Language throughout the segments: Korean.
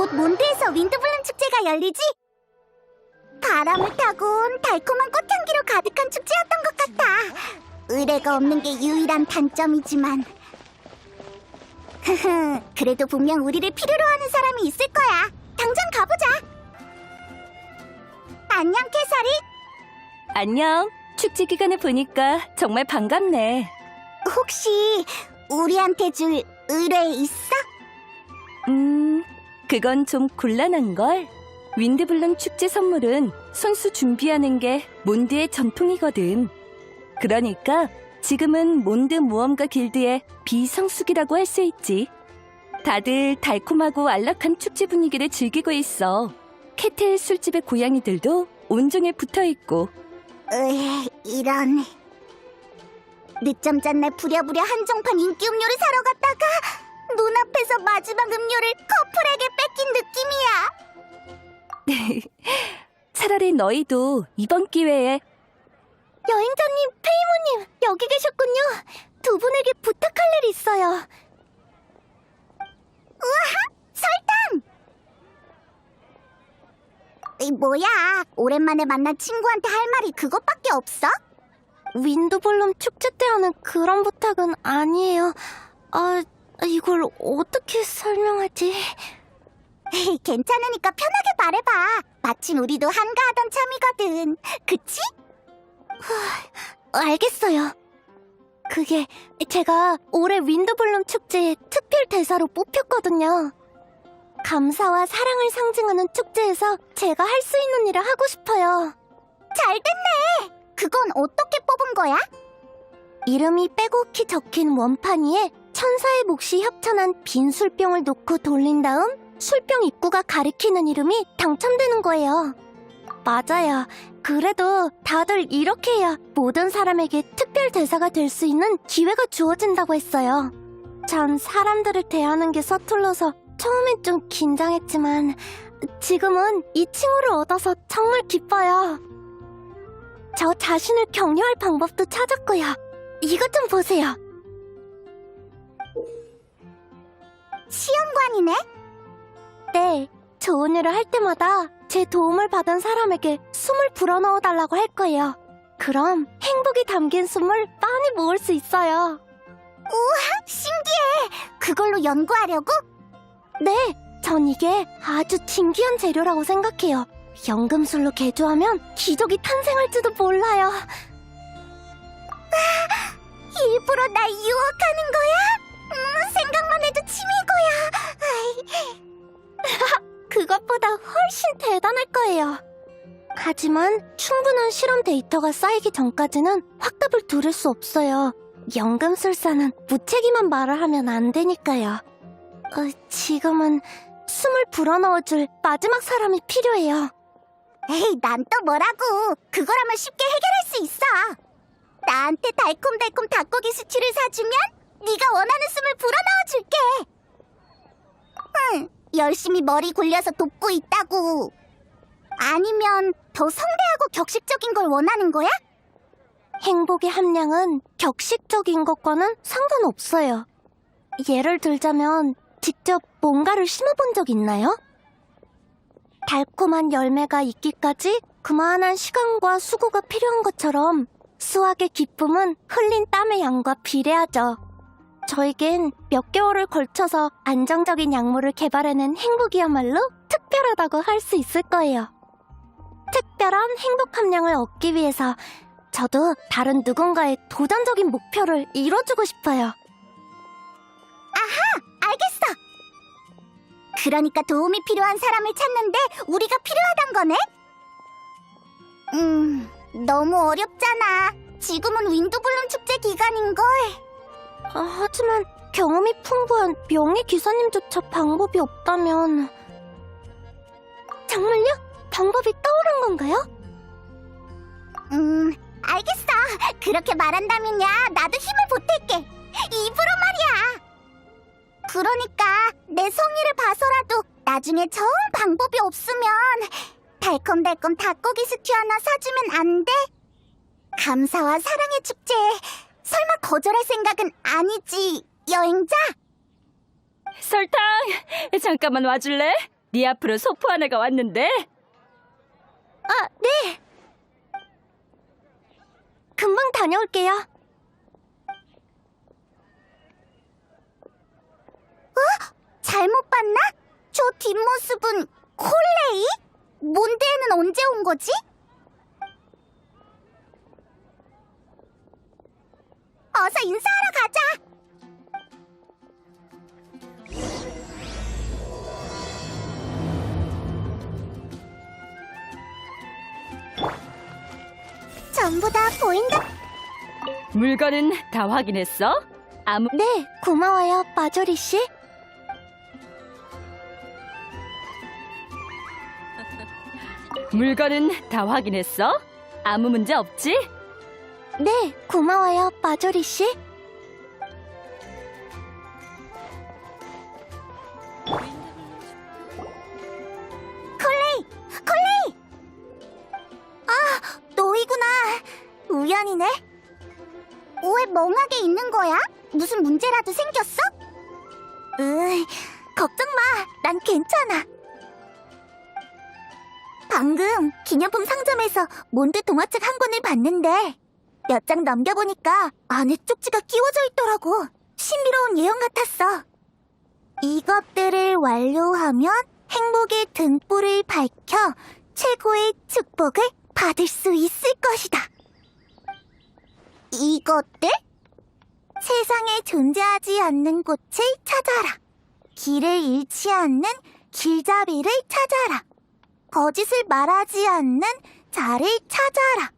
곧 몬드에서 윈드블룸 축제가 열리지? 바람을 타곤 달콤한 꽃향기로 가득한 축제였던 것 같아. 의뢰가 없는 게 유일한 단점이지만 그래도 분명 우리를 필요로 하는 사람이 있을 거야. 당장 가보자. 안녕, 캐서리. 안녕. 축제 기간에 보니까 정말 반갑네. 혹시 우리한테 줄 의뢰 있어? 그건 좀 곤란한걸. 윈드블룸 축제 선물은 손수 준비하는 게 몬드의 전통이거든. 그러니까 지금은 몬드 모험가 길드의 비성수기라고 할 수 있지. 다들 달콤하고 안락한 축제 분위기를 즐기고 있어. 캐텔 술집의 고양이들도 온종일 붙어있고. 이런. 늦잠 잔 날 부랴부랴 한정판 인기 음료를 사러 갔다가 눈앞에서 마지막 음료를 커플에게 뺏긴 느낌이야. 차라리 너희도 이번 기회에. 여행자님, 페이모님, 여기 계셨군요. 두 분에게 부탁할 일이 있어요. 우와, 설탕! 뭐야, 오랜만에 만난 친구한테 할 말이 그것밖에 없어? 윈드블룸 축제 때 하는 그런 부탁은 아니에요. 이걸 어떻게 설명하지? 괜찮으니까 편하게 말해봐. 마침 우리도 한가하던 참이거든. 그치? 알겠어요. 그게 제가 올해 윈드블룸 축제의 특별 대사로 뽑혔거든요. 감사와 사랑을 상징하는 축제에서 제가 할 수 있는 일을 하고 싶어요. 잘 됐네. 그건 어떻게 뽑은 거야? 이름이 빼곡히 적힌 원판 위에 천사의 몫이 협찬한 빈 술병을 놓고 돌린 다음 술병 입구가 가리키는 이름이 당첨되는 거예요. 맞아요. 그래도 다들 이렇게 해야 모든 사람에게 특별 대사가 될 수 있는 기회가 주어진다고 했어요. 전 사람들을 대하는 게 서툴러서 처음엔 좀 긴장했지만 지금은 이 칭호를 얻어서 정말 기뻐요. 저 자신을 격려할 방법도 찾았고요. 이것 좀 보세요. 시험관이네? 네, 좋은 일을 할 때마다 제 도움을 받은 사람에게 숨을 불어넣어달라고 할 거예요. 그럼 행복이 담긴 숨을 많이 모을 수 있어요. 우와, 신기해. 그걸로 연구하려고? 네, 전 이게 아주 진귀한 재료라고 생각해요. 연금술로 개조하면 기적이 탄생할지도 몰라요. 일부러 날 유혹하는 거야? 생각만 해도 침이 고여. 그것보다 훨씬 대단할 거예요. 하지만 충분한 실험 데이터가 쌓이기 전까지는 확답을 두를 수 없어요. 연금술사는 무책임한 말을 하면 안 되니까요. 지금은 숨을 불어넣어줄 마지막 사람이 필요해요. 에이, 난 또 뭐라고. 그거라면 쉽게 해결할 수 있어. 나한테 달콤달콤 닭고기 수치를 사주면 네가 원하는 숨을 불어넣어줄게. 열심히 머리 굴려서 돕고 있다고. 아니면 더 성대하고 격식적인 걸 원하는 거야? 행복의 함량은 격식적인 것과는 상관없어요. 예를 들자면 직접 뭔가를 심어본 적 있나요? 달콤한 열매가 있기까지 그만한 시간과 수고가 필요한 것처럼 수확의 기쁨은 흘린 땀의 양과 비례하죠. 저에겐 몇 개월을 걸쳐서 안정적인 약물을 개발해낸 행복이야말로 특별하다고 할 수 있을 거예요. 특별한 행복 함량을 얻기 위해서 저도 다른 누군가의 도전적인 목표를 이뤄주고 싶어요. 아하! 알겠어! 그러니까 도움이 필요한 사람을 찾는데 우리가 필요하단 거네? 너무 어렵잖아. 지금은 윈드블룸 축제 기간인걸. 하지만 경험이 풍부한 명예 기사님조차 방법이 없다면... 정말요? 방법이 떠오른 건가요? 알겠어. 그렇게 말한다면야 나도 힘을 보탤게. 입으로 말이야. 그러니까 내 성의를 봐서라도 나중에 정 방법이 없으면 달콤달콤 닭고기 스튜 하나 사주면 안 돼? 감사와 사랑의 축제에 설마 거절할 생각은 아니지, 여행자? 설탕, 잠깐만 와줄래? 네 앞으로 소포 하나가 왔는데. 아, 네. 금방 다녀올게요. 잘못 봤나? 저 뒷모습은 콜레이? 몬드에는 언제 온 거지? 어서 인사하러 가자! 전부 다 보인다. 물건은 다 확인했어? 네, 고마워요, 마조리 씨. 물건은 다 확인했어? 아무 문제 없지? 네, 고마워요, 마조리 씨. 콜레이! 아, 너희구나. 우연이네. 왜 멍하게 있는 거야? 무슨 문제라도 생겼어? 걱정 마. 난 괜찮아. 방금 기념품 상점에서 몬드 동화책 한 권을 봤는데 몇 장 넘겨보니까 안에 쪽지가 끼워져 있더라고. 신비로운 예언 같았어. 이것들을 완료하면 행복의 등불을 밝혀 최고의 축복을 받을 수 있을 것이다. 이것들? 세상에 존재하지 않는 곳을 찾아라. 길을 잃지 않는 길잡이를 찾아라. 거짓을 말하지 않는 자를 찾아라.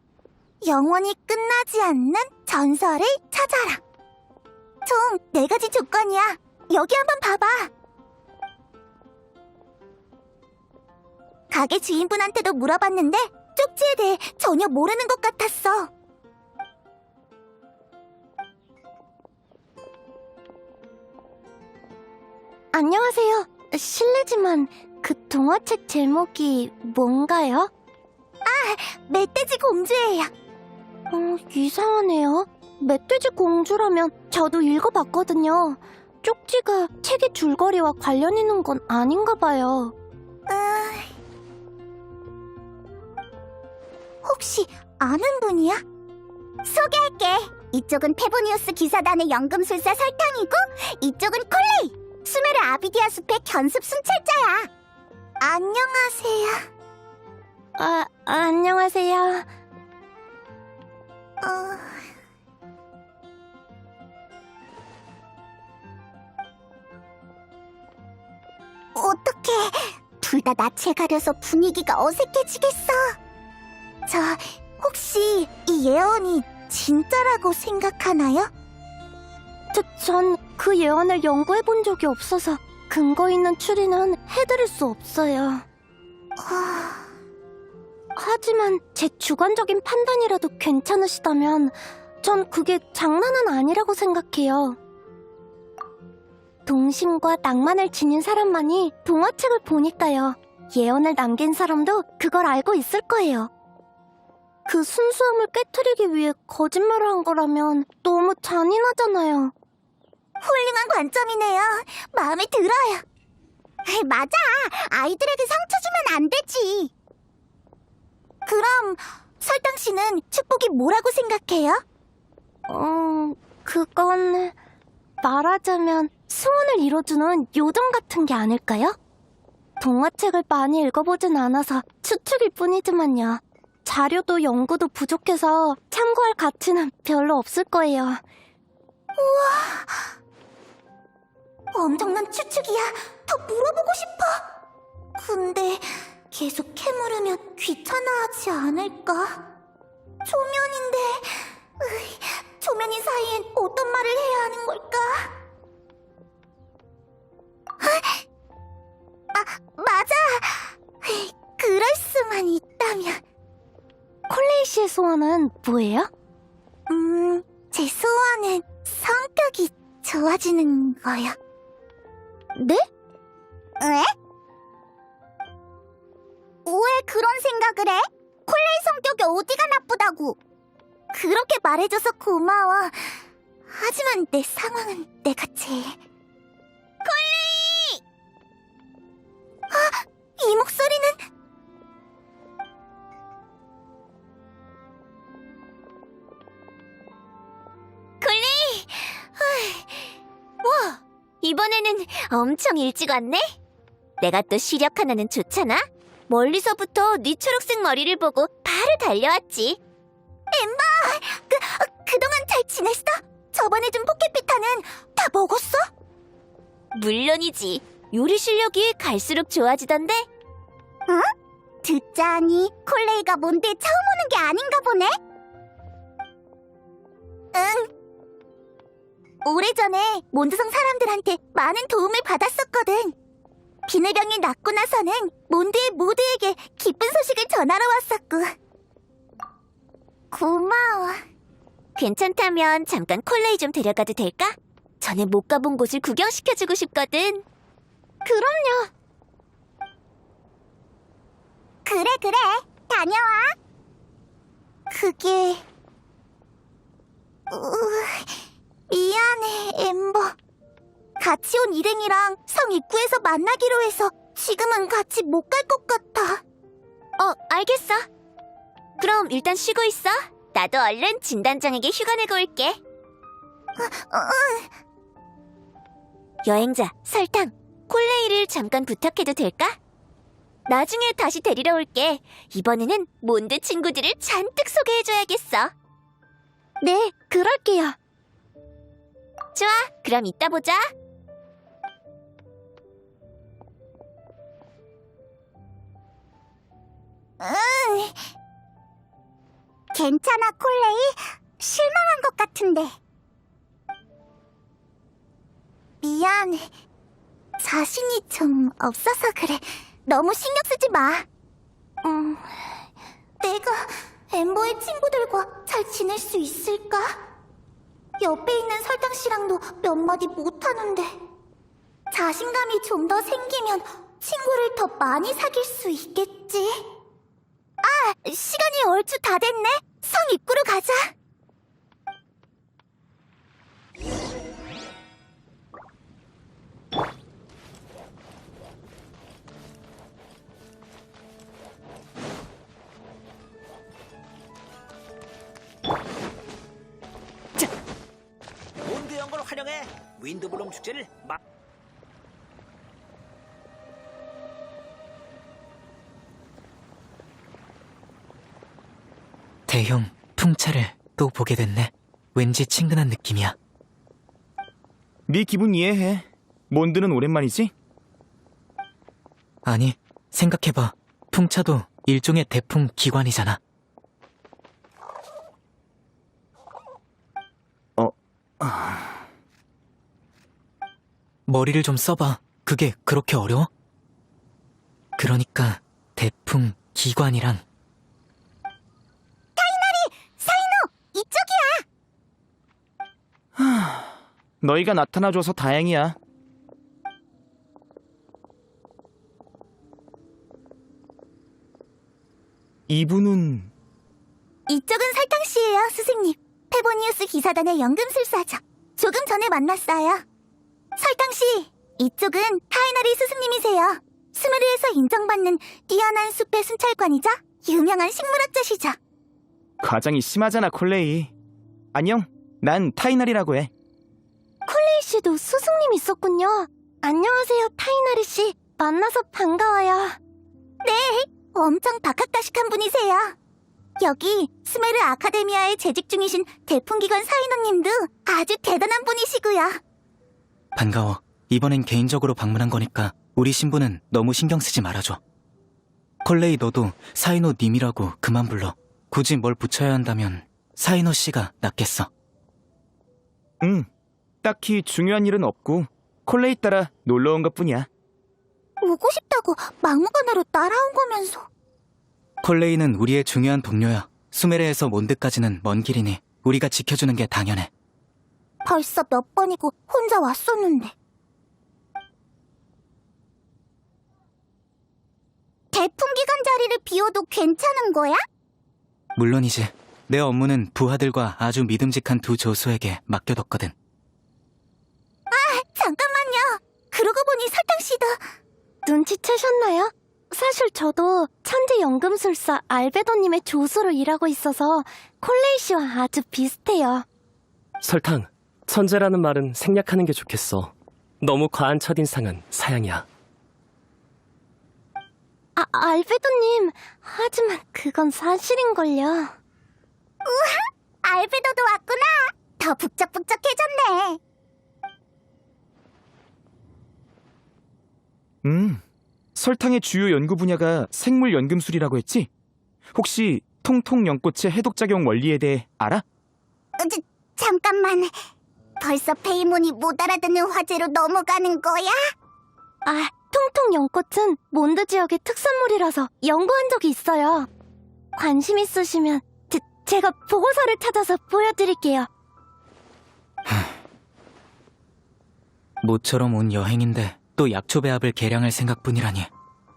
영원히 끝나지 않는 전설을 찾아라. 총 4가지 조건이야. 여기 한번 봐봐. 가게 주인분한테도 물어봤는데 쪽지에 대해 전혀 모르는 것 같았어. 안녕하세요. 실례지만 그 동화책 제목이 뭔가요? 멧돼지 공주예요. 이상하네요. 멧돼지 공주라면 저도 읽어봤거든요. 쪽지가 책의 줄거리와 관련 있는 건 아닌가 봐요. 혹시 아는 분이야? 소개할게. 이쪽은 페보니우스 기사단의 연금술사 설탕이고 이쪽은 콜레이, 수메르 아비디아 숲의 견습 순찰자야. 안녕하세요. 안녕하세요. 어떡해. 둘 다 낯을 가려서 분위기가 어색해지겠어. 저, 혹시 이 예언이 진짜라고 생각하나요? 전 그 예언을 연구해본 적이 없어서 근거 있는 추리는 해드릴 수 없어요. 하지만 제 주관적인 판단이라도 괜찮으시다면 전 그게 장난은 아니라고 생각해요. 동심과 낭만을 지닌 사람만이 동화책을 보니까요. 예언을 남긴 사람도 그걸 알고 있을 거예요. 그 순수함을 깨트리기 위해 거짓말을 한 거라면 너무 잔인하잖아요. 훌륭한 관점이네요. 마음에 들어요. 맞아. 아이들에게 상처 주면 안 되지. 그럼 설탕 씨는 축복이 뭐라고 생각해요? 그건 말하자면 소원을 이뤄주는 요정 같은 게 아닐까요? 동화책을 많이 읽어보진 않아서 추측일 뿐이지만요. 자료도 연구도 부족해서 참고할 가치는 별로 없을 거예요. 엄청난 추측이야. 더 물어보고 싶어. 근데 계속 캐물으면 귀찮아하지 않을까? 초면인데 초면인 사이엔 어떤 말을 해야 하는 걸까? 맞아. 그럴 수만 있다면. 콜레이 씨의 소원은 뭐예요? 제 소원은 성격이 좋아지는 거요. 네? 왜? 왜 그런 생각을 해? 콜레이 성격이 어디가 나쁘다고? 그렇게 말해줘서 고마워. 하지만 내 상황은 내가 제일... 콜레이! 이번에는 엄청 일찍 왔네? 내가 또 시력 하나는 좋잖아? 멀리서부터 네 초록색 머리를 보고 바로 달려왔지. 그동안 잘 지냈어? 저번에 준 포켓피타는 다 먹었어? 물론이지. 요리 실력이 갈수록 좋아지던데? 듣자니 콜레이가 몬드에 처음 오는 게 아닌가 보네? 응. 오래전에 몬드성 사람들한테 많은 도움을 받았었거든. 비늘병이 낫고 나서는 몬드의 모두에게 기쁜 소식을 전하러 왔었고. 고마워. 괜찮다면 잠깐 콜레이 좀 데려가도 될까? 전에 못 가본 곳을 구경시켜주고 싶거든. 그럼요. 그래. 다녀와. 그게... 미안해, 엠버. 같이 온 일행이랑 성 입구에서 만나기로 해서 지금은 같이 못 갈 것 같아. 알겠어. 그럼 일단 쉬고 있어. 나도 얼른 진단장에게 휴가 내고 올게. 여행자, 설탕, 콜레이를 잠깐 부탁해도 될까? 나중에 다시 데리러 올게. 이번에는 몬드 친구들을 잔뜩 소개해줘야겠어. 네, 그럴게요. 좋아, 그럼 이따 보자. 괜찮아, 콜레이. 실망한 것 같은데. 미안해. 자신이 좀 없어서 그래. 너무 신경 쓰지 마. 내가 엠버의 친구들과 잘 지낼 수 있을까? 옆에 있는 설탕 씨랑도 몇 마디 못하는데. 자신감이 좀 더 생기면 친구를 더 많이 사귈 수 있겠지? 시간이 얼추 다 됐네. 성 입구로 가자. 몬드 연구를 활용해 윈드블룸 축제를 대형 풍차를 또 보게 됐네. 왠지 친근한 느낌이야. 네 기분 이해해. 몬드는 오랜만이지? 아니, 생각해봐. 풍차도 일종의 대풍 기관이잖아. 머리를 좀 써봐. 그게 그렇게 어려워? 그러니까 대풍 기관이랑 이쪽이야. 너희가 나타나줘서 다행이야. 이분은... 이쪽은 설탕 씨예요, 스승님. 페보니우스 기사단의 연금술사죠. 조금 전에 만났어요. 설탕 씨, 이쪽은 타이나리 스승님이세요. 스무르에서 인정받는 뛰어난 숲의 순찰관이자 유명한 식물학자시죠. 과장이 심하잖아, 콜레이. 안녕, 난 타이날이라고 해. 콜레이 씨도 스승님 있었군요. 안녕하세요, 타이나리 씨. 만나서 반가워요. 엄청 박학다식한 분이세요. 여기 스메르 아카데미아에 재직 중이신 대풍기관 사인호님도 아주 대단한 분이시고요. 반가워. 이번엔 개인적으로 방문한 거니까 우리 신부는 너무 신경 쓰지 말아줘. 콜레이 너도 사이노 님이라고 그만 불러. 굳이 뭘 붙여야 한다면 사이노 씨가 낫겠어. 응, 딱히 중요한 일은 없고 콜레이 따라 놀러 온 것뿐이야. 오고 싶다고 막무가내로 따라온 거면서. 콜레이는 우리의 중요한 동료야. 수메르에서 몬드까지는 먼 길이니 우리가 지켜주는 게 당연해. 벌써 몇 번이고 혼자 왔었는데. 대풍기관 자리를 비워도 괜찮은 거야? 물론이지. 내 업무는 부하들과 아주 믿음직한 두 조수에게 맡겨뒀거든. 잠깐만요. 그러고 보니 설탕씨도. 눈치채셨나요? 사실 저도 천재 연금술사 알베도님의 조수로 일하고 있어서 콜레이 씨와 아주 비슷해요. 설탕, 천재라는 말은 생략하는 게 좋겠어. 너무 과한 첫인상은 사양이야. 알베도님, 하지만 그건 사실인걸요. 알베도도 왔구나. 더 북적북적해졌네. 설탕의 주요 연구 분야가 생물 연금술이라고 했지? 혹시 통통 연꽃의 해독작용 원리에 대해 알아? 잠깐만. 벌써 페이몬이 못 알아듣는 화제로 넘어가는 거야? 통통 연꽃은 몬드 지역의 특산물이라서 연구한 적이 있어요. 관심 있으시면 제가 보고서를 찾아서 보여드릴게요. 모처럼 온 여행인데 또 약초 배합을 개량할 생각뿐이라니.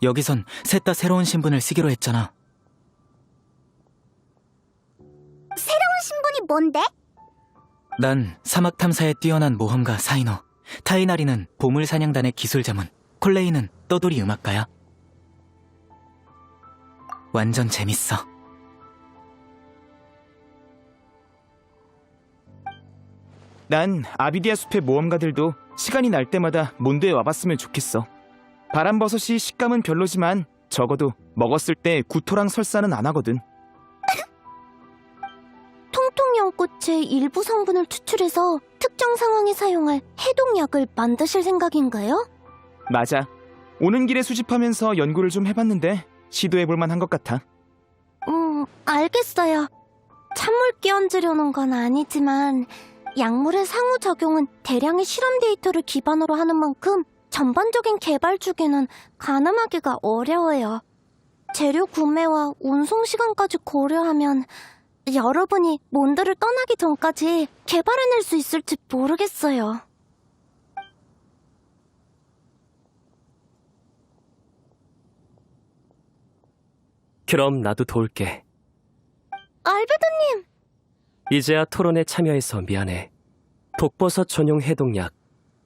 여기선 셋 다 새로운 신분을 쓰기로 했잖아. 새로운 신분이 뭔데? 난 사막 탐사에 뛰어난 모험가 사이노, 타이나리는 보물 사냥단의 기술 자문, 콜레이는 떠돌이 음악가야. 완전 재밌어. 난 아비디아 숲의 모험가들도 시간이 날 때마다 몬드에 와봤으면 좋겠어. 바람버섯이 식감은 별로지만 적어도 먹었을 때 구토랑 설사는 안 하거든. 통통 연꽃의 일부 성분을 추출해서 특정 상황에 사용할 해독약을 만드실 생각인가요? 맞아. 오는 길에 수집하면서 연구를 좀 해봤는데 시도해볼 만한 것 같아. 알겠어요. 찬물 끼얹으려는 건 아니지만 약물의 상호작용은 대량의 실험 데이터를 기반으로 하는 만큼 전반적인 개발 주기는 가늠하기가 어려워요. 재료 구매와 운송 시간까지 고려하면 여러분이 몬드를 떠나기 전까지 개발해낼 수 있을지 모르겠어요. 그럼 나도 도울게. 알베도님! 이제야 토론에 참여해서 미안해. 독버섯 전용 해독약,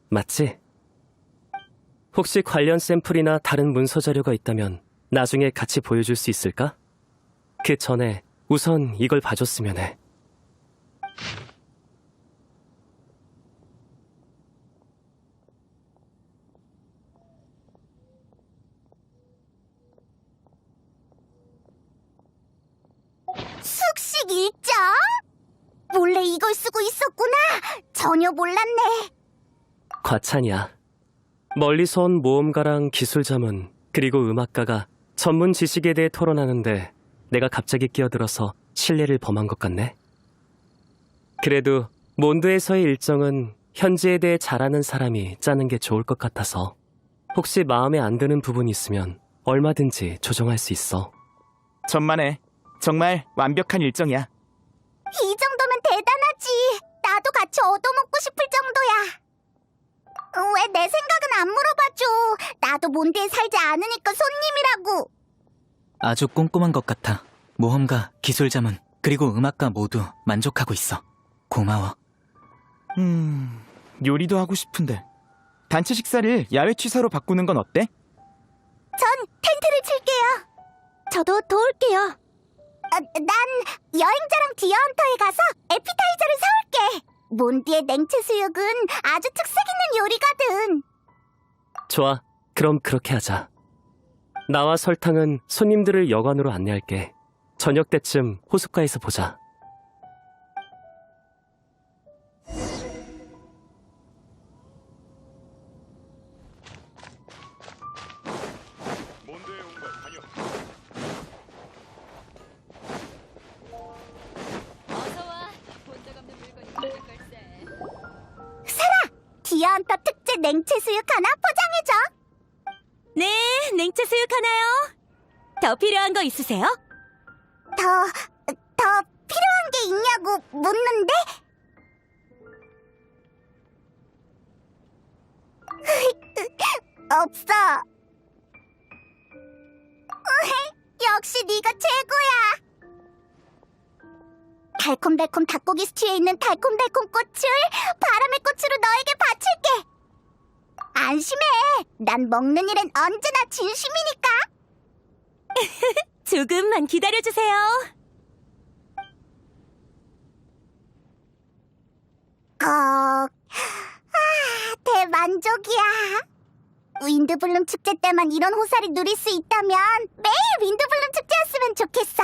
맞지? 혹시 관련 샘플이나 다른 문서 자료가 있다면 나중에 같이 보여줄 수 있을까? 그 전에 우선 이걸 봐줬으면 해. 숙식 일정? 몰래 이걸 쓰고 있었구나. 전혀 몰랐네. 과찬이야. 멀리서 온 모험가랑 기술자문, 그리고 음악가가 전문 지식에 대해 토론하는데 내가 갑자기 끼어들어서 신뢰를 범한 것 같네. 그래도 몬드에서의 일정은 현지에 대해 잘 아는 사람이 짜는 게 좋을 것 같아서 혹시 마음에 안 드는 부분이 있으면 얼마든지 조정할 수 있어. 천만에. 정말 완벽한 일정이야. 이 정도면 대단하지. 나도 같이 얻어먹고 싶을 정도야. 왜 내 생각은 안 물어봐줘. 나도 몬드에 살지 않으니까 손님이라고. 아주 꼼꼼한 것 같아. 모험가, 기술 자문, 그리고 음악가 모두 만족하고 있어. 고마워. 요리도 하고 싶은데. 단체 식사를 야외 취사로 바꾸는 건 어때? 전 텐트를 칠게요. 저도 도울게요. 난 여행자랑 디어헌터에 가서 에피타이저를 사올게. 몬드의 냉채 수육은 아주 특색 있는 요리거든. 좋아. 그럼 그렇게 하자. 나와 설탕은 손님들을 여관으로 안내할게. 저녁 때쯤 호숫가에서 보자. 디어헌터 특제 냉채 수육 하나 포장해줘. 네, 냉채 수육 하나요. 더 필요한 거 있으세요? 더 필요한 게 있냐고 묻는데? 없어. 역시 네가 최고야. 달콤달콤 닭고기 스튜에 있는 달콤달콤 꽃을 바람의 꽃으로 너에게 바칠게. 안심해. 난 먹는 일엔 언제나 진심이니까. 조금만 기다려주세요. 꺽. 대만족이야. 윈드블룸 축제 때만 이런 호사를 누릴 수 있다면 매일 윈드블룸 축제였으면 좋겠어.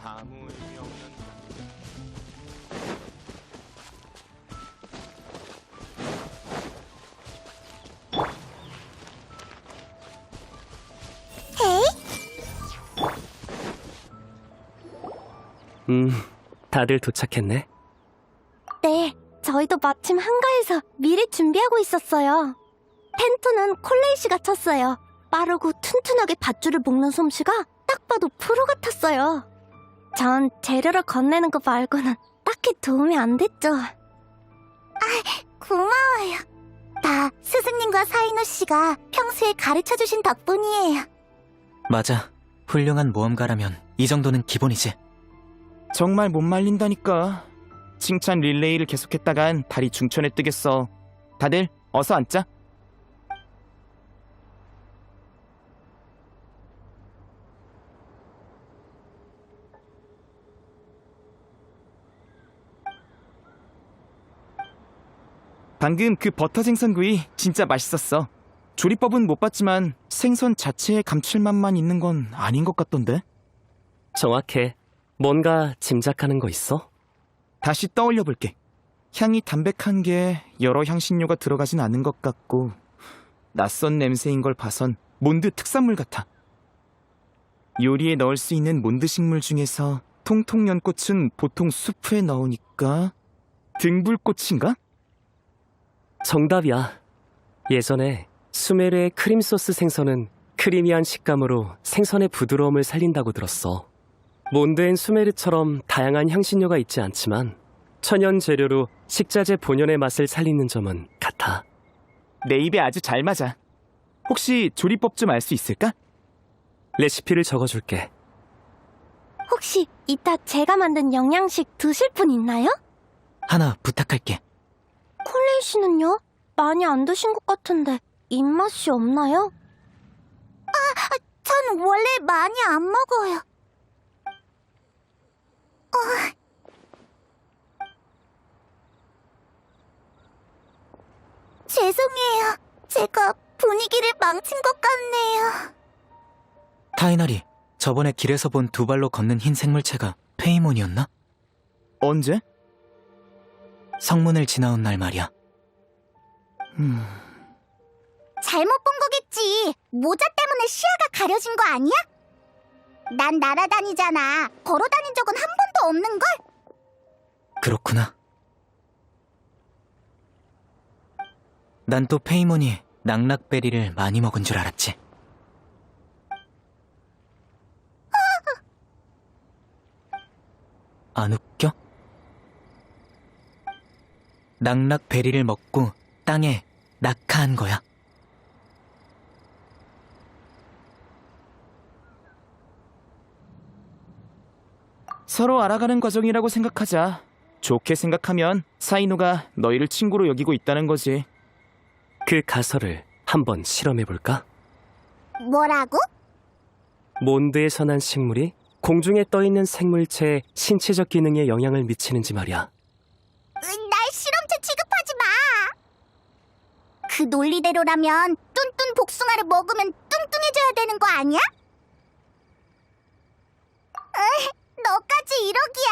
아무 의미 없는 다들 도착했네. 네, 저희도 마침 한가해서 미리 준비하고 있었어요. 텐트는 콜레이 씨가 쳤어요. 빠르고 튼튼하게 밧줄을 묶는 솜씨가 딱 봐도 프로 같았어요. 전 재료를 건네는 거 말고는 딱히 도움이 안 됐죠. 고마워요. 다 스승님과 사이노 씨가 평소에 가르쳐주신 덕분이에요. 맞아. 훌륭한 모험가라면 이 정도는 기본이지. 정말 못 말린다니까. 칭찬 릴레이를 계속했다간 다리 중천에 뜨겠어. 다들 어서 앉자. 방금 그 버터 생선구이 진짜 맛있었어. 조리법은 못 봤지만 생선 자체의 감칠맛만 있는 건 아닌 것 같던데? 정확해. 뭔가 짐작하는 거 있어? 다시 떠올려 볼게. 향이 담백한 게 여러 향신료가 들어가진 않은 것 같고 낯선 냄새인 걸 봐선 몬드 특산물 같아. 요리에 넣을 수 있는 몬드 식물 중에서 통통연꽃은 보통 수프에 넣으니까 등불꽃인가? 정답이야. 예전에 수메르의 크림소스 생선은 크리미한 식감으로 생선의 부드러움을 살린다고 들었어. 몬드엔 수메르처럼 다양한 향신료가 있지 않지만 천연 재료로 식자재 본연의 맛을 살리는 점은 같아. 내 입에 아주 잘 맞아. 혹시 조리법 좀 알 수 있을까? 레시피를 적어줄게. 혹시 이따 제가 만든 영양식 드실 분 있나요? 하나 부탁할게. 콜레이 씨는요? 많이 안 드신 것 같은데 입맛이 없나요? 전 원래 많이 안 먹어요. 죄송해요. 제가 분위기를 망친 것 같네요. 타이나리, 저번에 길에서 본 두 발로 걷는 흰 생물체가 페이몬이었나? 언제? 성문을 지나온 날 말이야. 잘못 본 거겠지. 모자 때문에 시야가 가려진 거 아니야? 난 날아다니잖아. 걸어다닌 적은 한 번도 없는걸? 그렇구나. 난 또 페이몬이 낙낙베리를 많이 먹은 줄 알았지. 안 웃겨? 낙낙베리를 먹고 땅에 낙하한 거야. 서로 알아가는 과정이라고 생각하자. 좋게 생각하면 사이노가 너희를 친구로 여기고 있다는 거지. 그 가설을 한번 실험해볼까? 뭐라고? 몬드에 선한 식물이 공중에 떠있는 생물체의 신체적 기능에 영향을 미치는지 말이야. 날 실험체 취급하지 마. 그 논리대로라면 뚠뚠 복숭아를 먹으면 뚱뚱해져야 되는 거 아니야? 너까지 이러기야?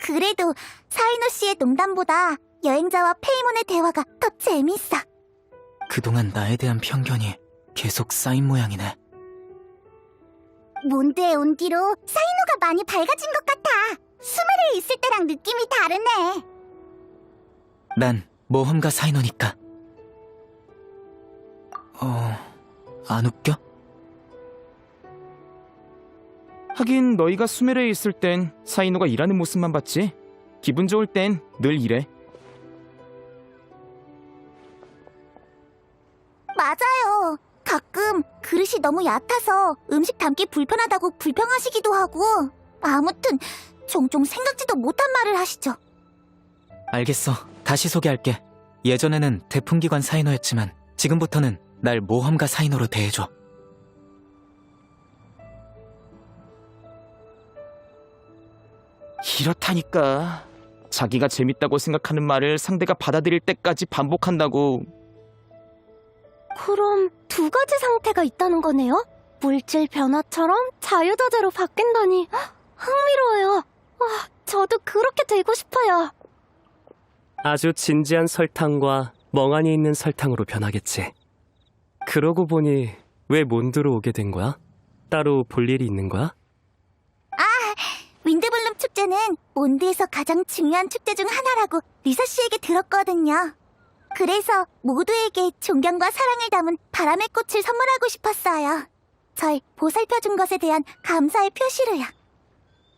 그래도 사이노 씨의 농담보다 여행자와 페이몬의 대화가 더 재밌어. 그동안 나에 대한 편견이 계속 쌓인 모양이네. 몬드에 온 뒤로 사이노가 많이 밝아진 것 같아. 수메르에 있을 때랑 느낌이 다르네. 난 모험가 사이노니까. 안 웃겨? 하긴 너희가 수메르에 있을 땐 사이노가 일하는 모습만 봤지. 기분 좋을 땐 늘 이래. 너무 얕아서 음식 담기 불편하다고 불평하시기도 하고 아무튼 종종 생각지도 못한 말을 하시죠. 알겠어. 다시 소개할게. 예전에는 대풍기관 사인호였지만 지금부터는 날 모험가 사인호로 대해줘. 이렇다니까. 자기가 재밌다고 생각하는 말을 상대가 받아들일 때까지 반복한다고. 그럼 두 가지 상태가 있다는 거네요? 물질 변화처럼 자유자재로 바뀐다니 흥미로워요. 저도 그렇게 되고 싶어요. 아주 진지한 설탕과 멍하니 있는 설탕으로 변하겠지. 그러고 보니 왜 몬드로 오게 된 거야? 따로 볼 일이 있는 거야? 윈드블룸 축제는 몬드에서 가장 중요한 축제 중 하나라고 리사 씨에게 들었거든요. 그래서 모두에게 존경과 사랑을 담은 바람의 꽃을 선물하고 싶었어요. 절 보살펴준 것에 대한 감사의 표시로요.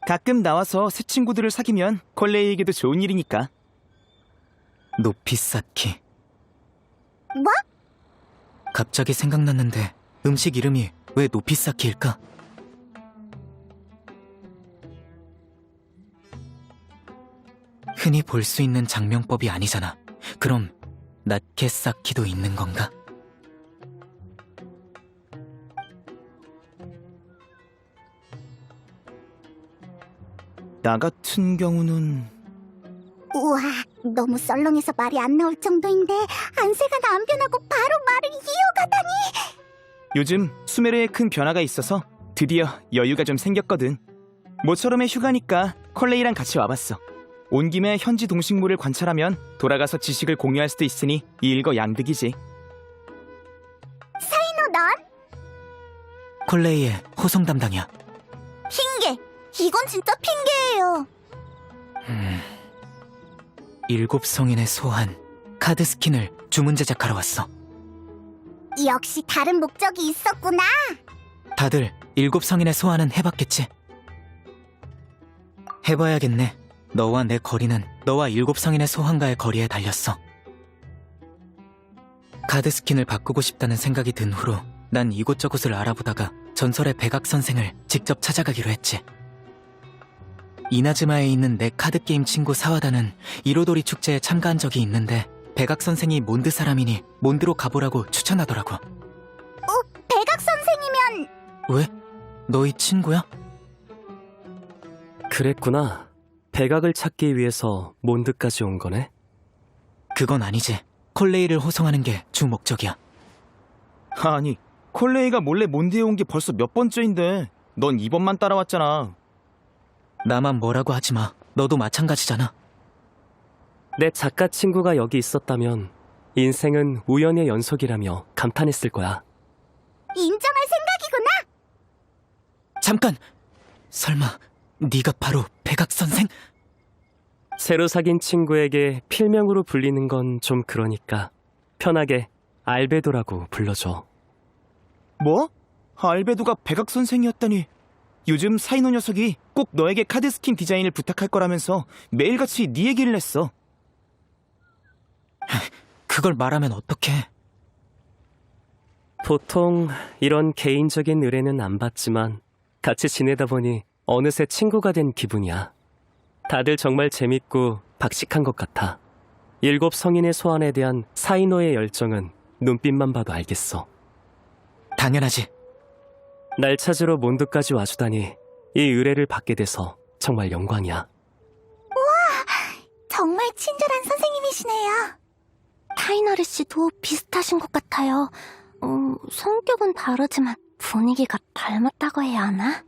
가끔 나와서 새 친구들을 사귀면 콜레이에게도 좋은 일이니까. 높이 쌓기. 뭐? 갑자기 생각났는데 음식 이름이 왜 높이 쌓기일까? 흔히 볼 수 있는 장명법이 아니잖아. 그럼 낮게 쌓기도 있는 건가? 나 같은 경우는 우와, 너무 썰렁해서 말이 안 나올 정도인데 안세가 안 변하고 바로 말을 이어가다니. 요즘 수메르에 큰 변화가 있어서 드디어 여유가 좀 생겼거든. 모처럼의 휴가니까 콜레이랑 같이 와봤어. 온 김에 현지 동식물을 관찰하면 돌아가서 지식을 공유할 수도 있으니 일거양득이지. 사이노 넌? 콜레이의 호송 담당이야. 핑계. 이건 진짜 핑계예요. 일곱 성인의 소환 카드 스킨을 주문 제작하러 왔어. 역시 다른 목적이 있었구나. 다들 일곱 성인의 소환은 해봤겠지? 해봐야겠네. 너와 내 거리는 너와 일곱 성인의 소환과의 거리에 달렸어. 카드 스킨을 바꾸고 싶다는 생각이 든 후로 난 이곳저곳을 알아보다가 전설의 백악 선생을 직접 찾아가기로 했지. 이나즈마에 있는 내 카드게임 친구 사와다는 이로도리 축제에 참가한 적이 있는데 백악 선생이 몬드 사람이니 몬드로 가보라고 추천하더라고. 백악 선생이면 왜? 너희 친구야? 그랬구나. 백악을 찾기 위해서 몬드까지 온 거네. 그건 아니지. 콜레이를 호송하는 게 주 목적이야. 아니, 콜레이가 몰래 몬드에 온 게 벌써 몇 번째인데 넌 이번만 따라왔잖아. 나만 뭐라고 하지 마. 너도 마찬가지잖아. 내 작가 친구가 여기 있었다면 인생은 우연의 연속이라며 감탄했을 거야. 인정할 생각이구나. 잠깐! 설마 네가 바로 백악 선생? 새로 사귄 친구에게 필명으로 불리는 건 좀 그러니까 편하게 알베도라고 불러줘. 뭐? 알베도가 백악 선생이었다니. 요즘 사이노 녀석이 꼭 너에게 카드 스킨 디자인을 부탁할 거라면서 매일같이 네 얘기를 했어. 그걸 말하면 어떡해. 보통 이런 개인적인 의뢰는 안 받지만 같이 지내다 보니 어느새 친구가 된 기분이야. 다들 정말 재밌고 박식한 것 같아. 일곱 성인의 소환에 대한 사이노의 열정은 눈빛만 봐도 알겠어. 당연하지. 날 찾으러 몬드까지 와주다니 이 의뢰를 받게 돼서 정말 영광이야. 정말 친절한 선생님이시네요. 타이너리 씨도 비슷하신 것 같아요. 성격은 다르지만 분위기가 닮았다고 해야 하나?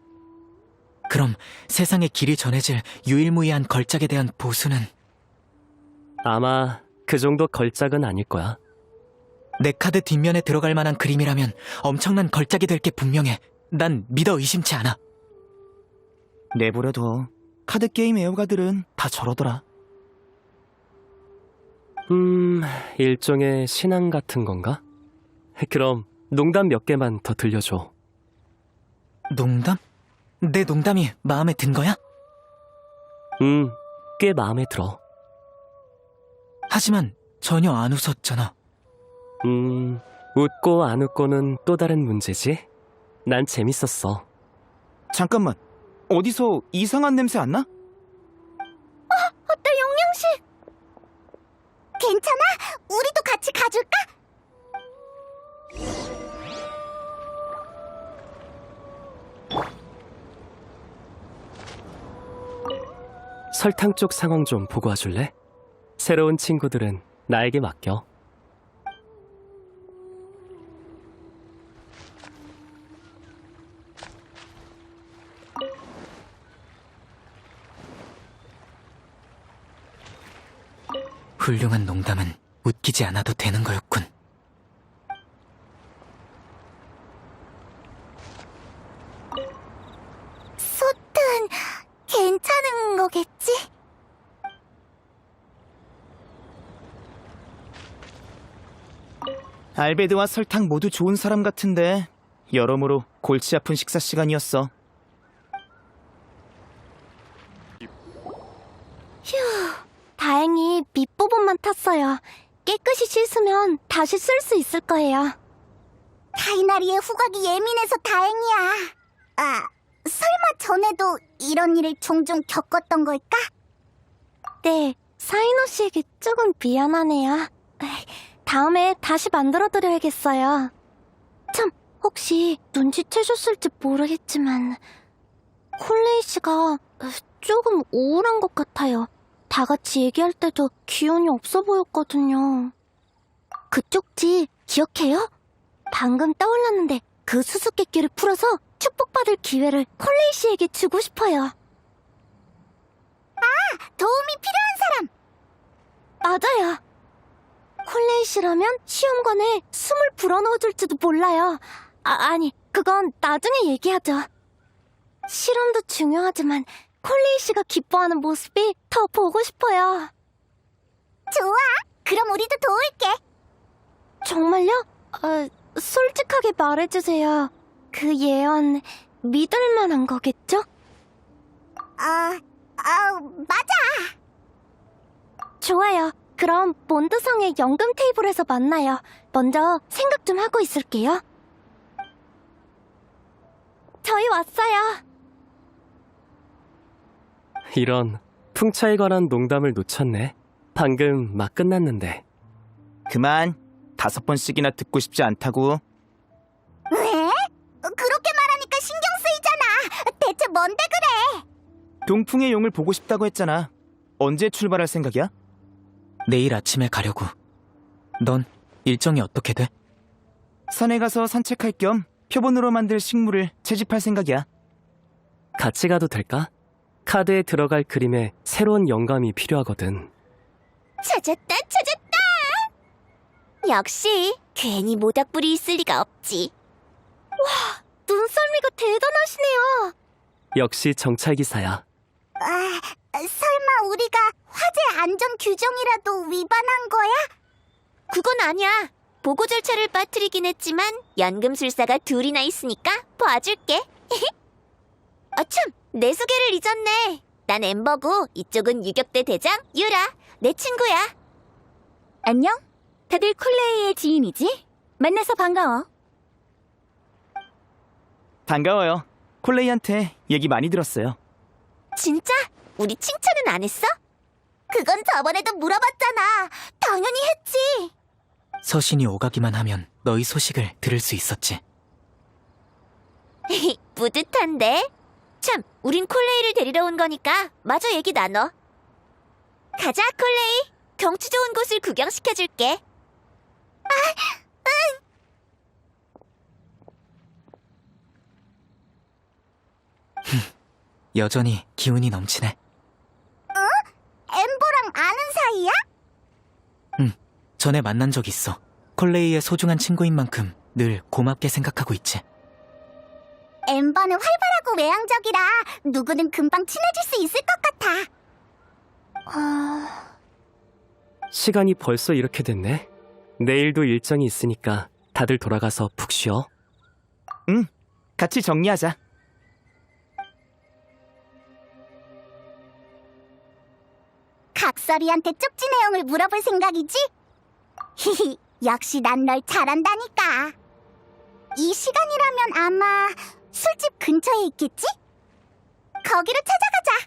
그럼 세상에 길이 전해질 유일무이한 걸작에 대한 보수는 아마 그 정도 걸작은 아닐 거야. 내 카드 뒷면에 들어갈 만한 그림이라면 엄청난 걸작이 될 게 분명해. 난 믿어 의심치 않아. 내버려둬. 카드 게임 애호가들은 다 저러더라. 일종의 신앙 같은 건가? 그럼 농담 몇 개만 더 들려줘. 농담? 내 농담이 마음에 든 거야? 꽤 마음에 들어. 하지만 전혀 안 웃었잖아. 웃고 안 웃고는 또 다른 문제지? 난 재밌었어. 잠깐만, 어디서 이상한 냄새 안 나? 어때, 용영씨? 괜찮아? 우리도 같이 가줄까? 설탕 쪽 상황 좀 보고 와줄래? 새로운 친구들은 나에게 맡겨. 훌륭한 농담은 웃기지 않아도 되는 거였군. 솥은 괜찮은 거겠지? 알베드와 설탕 모두 좋은 사람 같은데 여러모로 골치 아픈 식사 시간이었어. 다행히 밑부분만 탔어요. 깨끗이 씻으면 다시 쓸 수 있을 거예요. 타이나리의 후각이 예민해서 다행이야. 아, 설마 전에도 이런 일을 종종 겪었던 걸까? 네, 사이노 씨에게 조금 미안하네요. 다음에 다시 만들어드려야겠어요. 참, 혹시 눈치채셨을지 모르겠지만 콜레이 씨가 조금 우울한 것 같아요. 다 같이 얘기할 때도 기운이 없어 보였거든요. 그 쪽지 기억해요? 방금 떠올랐는데 그 수수께끼를 풀어서 축복받을 기회를 콜레이 씨에게 주고 싶어요. 도움이 필요한 사람! 맞아요. 콜레이 씨라면 시험관에 숨을 불어넣어줄지도 몰라요. 아니, 그건 나중에 얘기하죠. 실험도 중요하지만 콜레이 씨가 기뻐하는 모습이 더 보고 싶어요. 좋아, 그럼 우리도 도울게. 정말요? 솔직하게 말해주세요. 그 예언 믿을 만한 거겠죠? 맞아. 좋아요. 그럼 몬드성의 연금 테이블에서 만나요. 먼저 생각 좀 하고 있을게요. 저희 왔어요. 이런 풍차에 관한 농담을 놓쳤네. 방금 막 끝났는데. 그만, 5번씩이나 듣고 싶지 않다고. 왜? 그렇게 말하니까 신경 쓰이잖아. 대체 뭔데 그래? 동풍의 용을 보고 싶다고 했잖아. 언제 출발할 생각이야? 내일 아침에 가려고. 넌 일정이 어떻게 돼? 산에 가서 산책할 겸 표본으로 만들 식물을 채집할 생각이야. 같이 가도 될까? 카드에 들어갈 그림에 새로운 영감이 필요하거든. 찾았다. 역시 괜히 모닥불이 있을 리가 없지. 눈썰미가 대단하시네요. 역시 정찰기사야. 설마 우리가 화재 안전 규정이라도 위반한 거야? 그건 아니야. 보고 절차를 빠뜨리긴 했지만 연금술사가 둘이나 있으니까 봐줄게. 참, 내 소개를 잊었네. 난 엠버고 이쪽은 유격대 대장 유라. 내 친구야. 안녕? 다들 콜레이의 지인이지? 만나서 반가워. 반가워요. 콜레이한테 얘기 많이 들었어요. 진짜? 우리 칭찬은 안 했어? 그건 저번에도 물어봤잖아. 당연히 했지. 서신이 오가기만 하면 너희 소식을 들을 수 있었지. 뿌듯한데? 참, 우린 콜레이를 데리러 온 거니까 마저 얘기 나눠. 가자, 콜레이. 경치 좋은 곳을 구경시켜줄게. 여전히 기운이 넘치네. 엠버랑 아는 사이야? 전에 만난 적 있어. 콜레이의 소중한 친구인 만큼 늘 고맙게 생각하고 있지. 엠버는 활발하고 외향적이라 누구든 금방 친해질 수 있을 것 같아. 시간이 벌써 이렇게 됐네. 내일도 일정이 있으니까 다들 돌아가서 푹 쉬어. 같이 정리하자. 각설이한테 쪽지 내용을 물어볼 생각이지? 히히, 역시 난 널 잘한다니까. 이 시간이라면 아마 술집 근처에 있겠지? 거기로 찾아가자.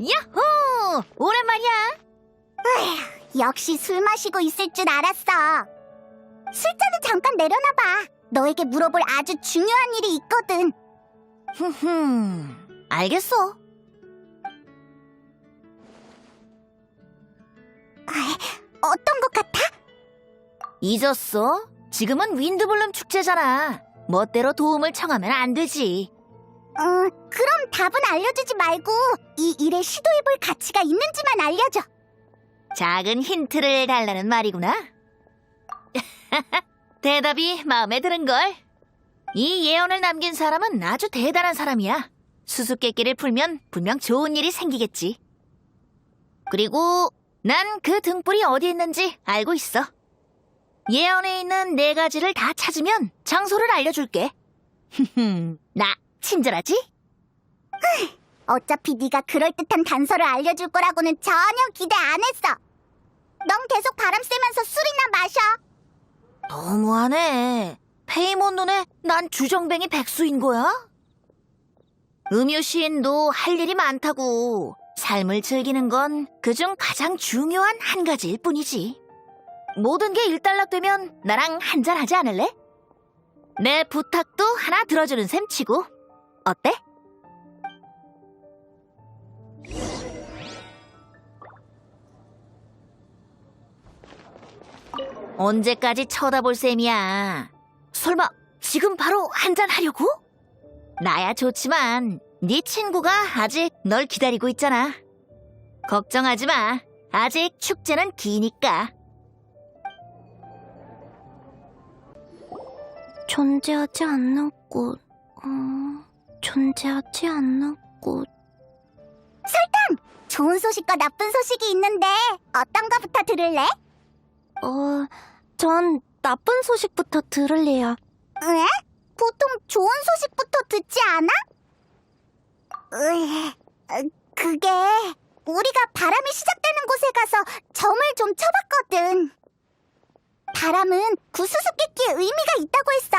야호! 오랜만이야. 역시 술 마시고 있을 줄 알았어. 술잔을 잠깐 내려놔봐. 너에게 물어볼 아주 중요한 일이 있거든. 알겠어. 어떤 것 같아? 잊었어? 지금은 윈드블룸 축제잖아. 멋대로 도움을 청하면 안 되지. 그럼 답은 알려주지 말고 이 일에 시도해볼 가치가 있는지만 알려줘. 작은 힌트를 달라는 말이구나. 대답이 마음에 드는걸. 이 예언을 남긴 사람은 아주 대단한 사람이야. 수수께끼를 풀면 분명 좋은 일이 생기겠지. 그리고 난 그 등불이 어디 있는지 알고 있어. 예언에 있는 4가지를 다 찾으면 장소를 알려줄게. 나 친절하지? 어차피 네가 그럴듯한 단서를 알려줄 거라고는 전혀 기대 안 했어. 넌 계속 바람 쐬면서 술이나 마셔. 너무하네. 페이몬 눈에 난 주정뱅이 백수인 거야? 음유 시인도 할 일이 많다고. 삶을 즐기는 건 그중 가장 중요한 한 가지일 뿐이지. 모든 게 일단락되면 나랑 한잔 하지 않을래? 내 부탁도 하나 들어주는 셈 치고. 어때? 언제까지 쳐다볼 셈이야? 설마 지금 바로 한잔 하려고? 나야 좋지만 네 친구가 아직 널 기다리고 있잖아. 걱정하지 마. 아직 축제는 기니까. 존재하지 않는 꽃. 존재하지 않는 꽃. 좋은 소식과 나쁜 소식이 있는데 어떤 거부터 들을래? 전 나쁜 소식부터 들을래요. 왜? 보통 좋은 소식부터 듣지 않아? 그게 우리가 바람이 시작되는 곳에 가서 점을 좀 쳐봤거든. 바람은 구수수께끼의 의미가 있다고 했어.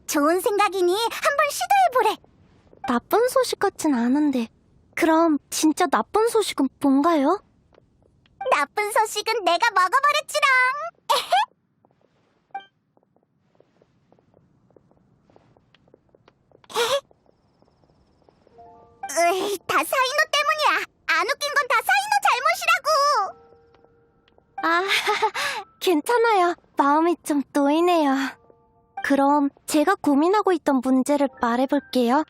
좋은 생각이니 한번 시도해보래. 나쁜 소식 같진 않은데. 그럼 진짜 나쁜 소식은 뭔가요? 나쁜 소식은 내가 먹어버렸지롱. 다 사이노 때문이야. 안 웃긴 건 다 사이노 잘못이라고. 괜찮아요. 마음이 좀 놓이네요. 그럼 제가 고민하고 있던 문제를 말해볼게요.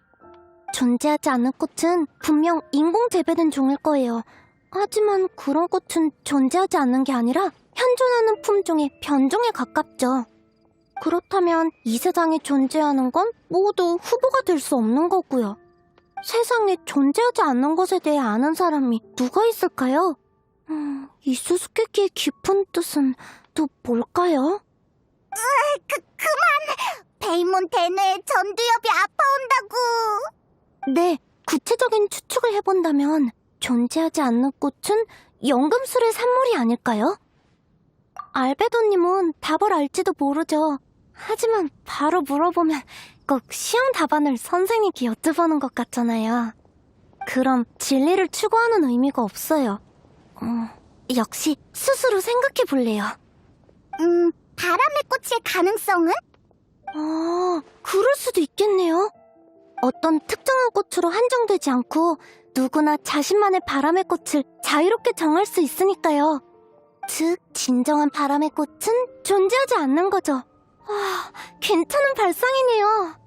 존재하지 않는 꽃은 분명 인공 재배된 종일 거예요. 하지만 그런 꽃은 존재하지 않는 게 아니라 현존하는 품종의 변종에 가깝죠. 그렇다면 이 세상에 존재하는 건 모두 후보가 될 수 없는 거고요. 세상에 존재하지 않는 것에 대해 아는 사람이 누가 있을까요? 이 수수께끼의 깊은 뜻은 또 뭘까요? 그만! 베이몬 대뇌에 전두엽이 아파온다고. 네, 구체적인 추측을 해본다면 존재하지 않는 꽃은 연금술의 산물이 아닐까요? 알베도님은 답을 알지도 모르죠. 하지만 바로 물어보면 꼭 시험 답안을 선생님께 여쭤보는 것 같잖아요. 그럼 진리를 추구하는 의미가 없어요. 역시 스스로 생각해볼래요. 바람의 꽃일 가능성은? 그럴 수도 있겠네요. 어떤 특정한 꽃으로 한정되지 않고 누구나 자신만의 바람의 꽃을 자유롭게 정할 수 있으니까요. 즉, 진정한 바람의 꽃은 존재하지 않는 거죠. 괜찮은 발상이네요.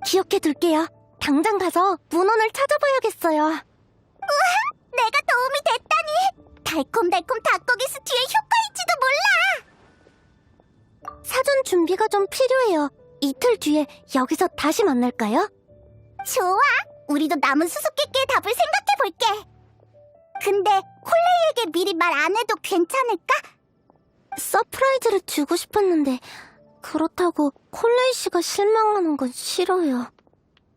기억해둘게요. 당장 가서 문헌을 찾아봐야겠어요. 내가 도움이 됐다니. 달콤달콤 닭고기 스튜의 효과일지도 몰라. 사전 준비가 좀 필요해요. 이틀 뒤에 여기서 다시 만날까요? 좋아. 우리도 남은 수수께끼의 답을 생각해볼게. 근데 콜레이에게 미리 말 안 해도 괜찮을까? 서프라이즈를 주고 싶었는데 그렇다고 콜레이 씨가 실망하는 건 싫어요.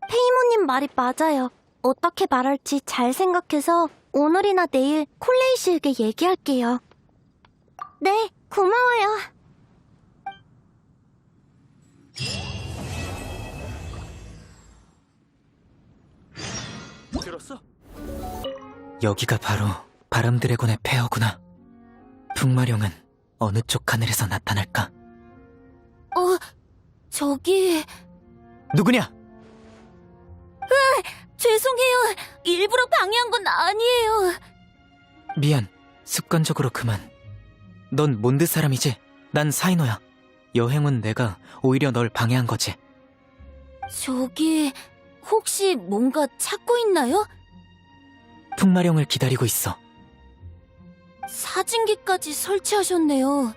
페이모님 말이 맞아요. 어떻게 말할지 잘 생각해서 오늘이나 내일 콜레이 씨에게 얘기할게요. 네, 고마워요. 들었어? 여기가 바로 바람 드래곤의 폐허구나. 풍마룡은 어느 쪽 하늘에서 나타날까? 저기... 누구냐? 죄송해요. 일부러 방해한 건 아니에요. 미안. 습관적으로 그만. 넌 몬드 사람이지? 난 사이노야. 여행은 내가 오히려 널 방해한 거지. 저기... 혹시 뭔가 찾고 있나요? 풍마룡을 기다리고 있어. 사진기까지 설치하셨네요.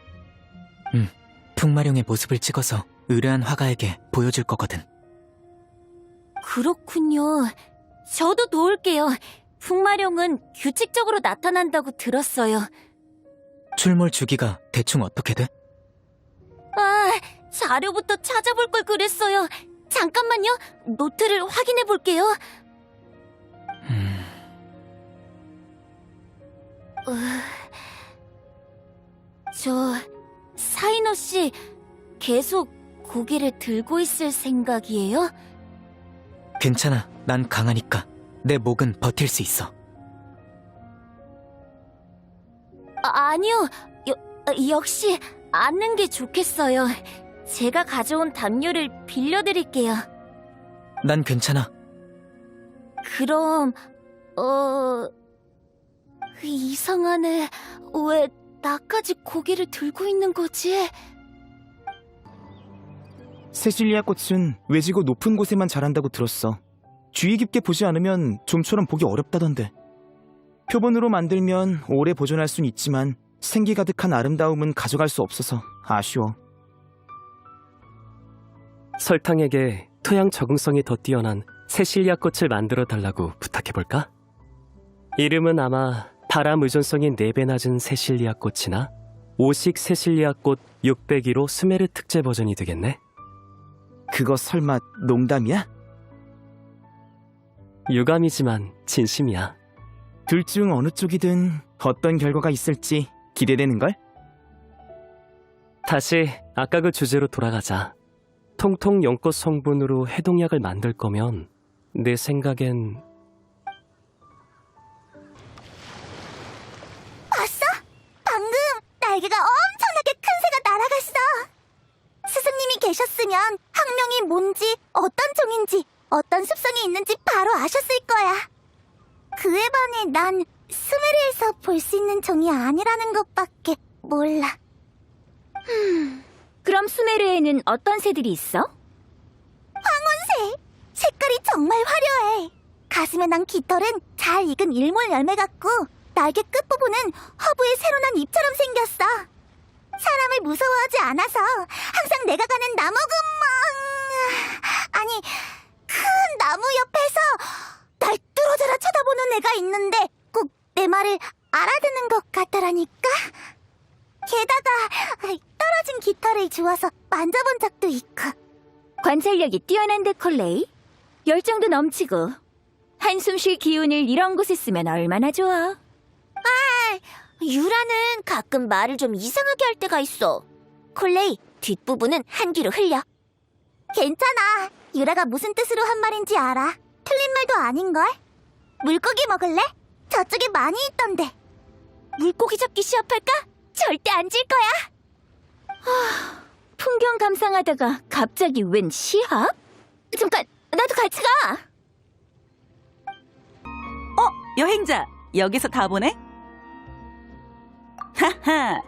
풍마룡의 모습을 찍어서 의뢰한 화가에게 보여줄 거거든. 그렇군요. 저도 도울게요. 풍마룡은 규칙적으로 나타난다고 들었어요. 출몰 주기가 대충 어떻게 돼? 자료부터 찾아볼 걸 그랬어요. 잠깐만요. 노트를 확인해 볼게요. 사이노 씨, 계속 고개를 들고 있을 생각이에요? 괜찮아. 난 강하니까. 내 목은 버틸 수 있어. 아니요. 역시 앉는 게 좋겠어요. 제가 가져온 담요를 빌려드릴게요. 난 괜찮아. 그럼, 이상하네. 왜 나까지 고개를 들고 있는 거지? 세실리아 꽃은 외지고 높은 곳에만 자란다고 들었어. 주의 깊게 보지 않으면 좀처럼 보기 어렵다던데. 표본으로 만들면 오래 보존할 순 있지만 생기 가득한 아름다움은 가져갈 수 없어서 아쉬워. 설탕에게 토양 적응성이 더 뛰어난 세실리아 꽃을 만들어 달라고 부탁해볼까? 이름은 아마 바람 의존성이 4배 낮은 세실리아 꽃이나 오식 세실리아 꽃 601호 스메르 특제 버전이 되겠네. 그거 설마 농담이야? 유감이지만 진심이야. 둘 중 어느 쪽이든 어떤 결과가 있을지 기대되는걸? 다시 아까 그 주제로 돌아가자. 통통 연꽃 성분으로 해독약을 만들 거면 내 생각엔 봤어? 방금 날개가 엄청나게 큰 새가 날아갔어. 스승님이 계셨으면 학명이 뭔지, 어떤 종인지, 어떤 습성이 있는지 바로 아셨을 거야. 그에 반해 난 스메르에서 볼 수 있는 종이 아니라는 것밖에 몰라. 그럼 수메르에는 어떤 새들이 있어? 황혼새! 색깔이 정말 화려해. 가슴에 난 깃털은 잘 익은 일몰 열매 같고 날개 끝부분은 허브의 새로 난 잎처럼 생겼어. 사람을 무서워하지 않아서 항상 내가 가는 아니 큰 나무 옆에서 날 뚫어져라 쳐다보는 애가 있는데 꼭 내 말을 알아듣는 것 같더라니까. 게다가 떨어진 깃털을 주워서 만져본 적도 있고. 관찰력이 뛰어난데 콜레이. 열정도 넘치고 한숨 쉴 기운을 이런 곳에 쓰면 얼마나 좋아. 유라는 가끔 말을 좀 이상하게 할 때가 있어. 콜레이, 뒷부분은 한 귀로 흘려. 괜찮아. 유라가 무슨 뜻으로 한 말인지 알아. 틀린 말도 아닌걸. 물고기 먹을래? 저쪽에 많이 있던데. 물고기 잡기 시합할까? 절대 안 질 거야. 풍경 감상하다가 갑자기 웬 시합? 잠깐, 나도 같이 가. 여행자, 여기서 다 보네? 하하,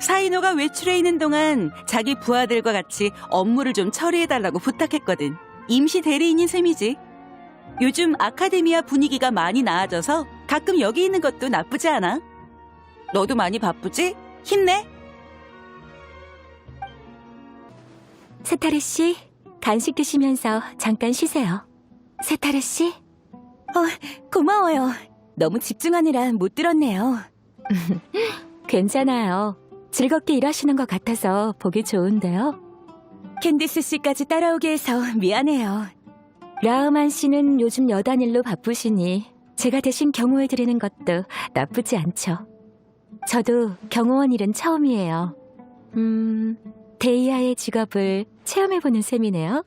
사이노가 외출해 있는 동안 자기 부하들과 같이 업무를 좀 처리해달라고 부탁했거든. 임시 대리인인 셈이지. 요즘 아카데미아 분위기가 많이 나아져서 가끔 여기 있는 것도 나쁘지 않아. 너도 많이 바쁘지? 힘내. 세타르 씨, 간식 드시면서 잠깐 쉬세요. 세타르 씨? 고마워요. 너무 집중하느라 못 들었네요. 괜찮아요. 즐겁게 일하시는 것 같아서 보기 좋은데요. 캔디스 씨까지 따라오게 해서 미안해요. 라흐만 씨는 요즘 여단일로 바쁘시니 제가 대신 경호해드리는 것도 나쁘지 않죠. 저도 경호원 일은 처음이에요. 데이아의 직업을 체험해보는 셈이네요.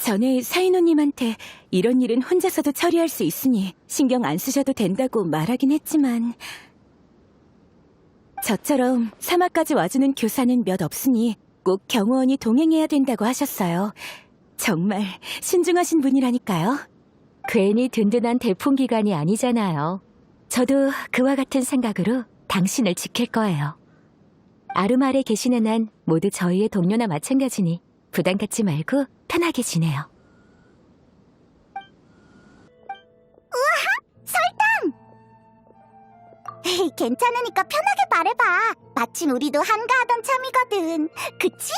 전에 사이노님한테 이런 일은 혼자서도 처리할 수 있으니 신경 안 쓰셔도 된다고 말하긴 했지만 저처럼 사막까지 와주는 교사는 몇 없으니 꼭 경호원이 동행해야 된다고 하셨어요. 정말 신중하신 분이라니까요. 괜히 든든한 대풍기관이 아니잖아요. 저도 그와 같은 생각으로 당신을 지킬 거예요. 아르말에 계시는 한 모두 저희의 동료나 마찬가지니 부담 갖지 말고 편하게 지내요. 괜찮으니까 편하게 말해봐. 마침 우리도 한가하던 참이거든. 그치?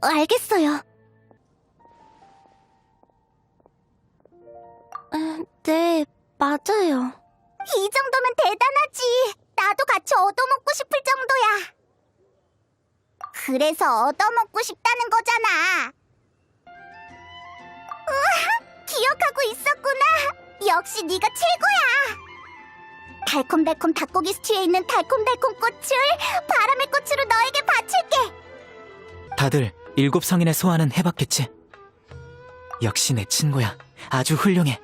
알겠어요. 네, 맞아요. 이 정도면 대단하지. 나도 같이 얻어먹고 싶을 정도야. 그래서 얻어먹고 싶다는 거잖아. 우와, 기억하고 있었구나. 역시 네가 최고야. 달콤달콤 닭고기 스튜에 있는 달콤달콤 꽃을 바람의 꽃으로 너에게 바칠게. 다들 7성인의 소원은 해봤겠지? 역시 내 친구야. 아주 훌륭해.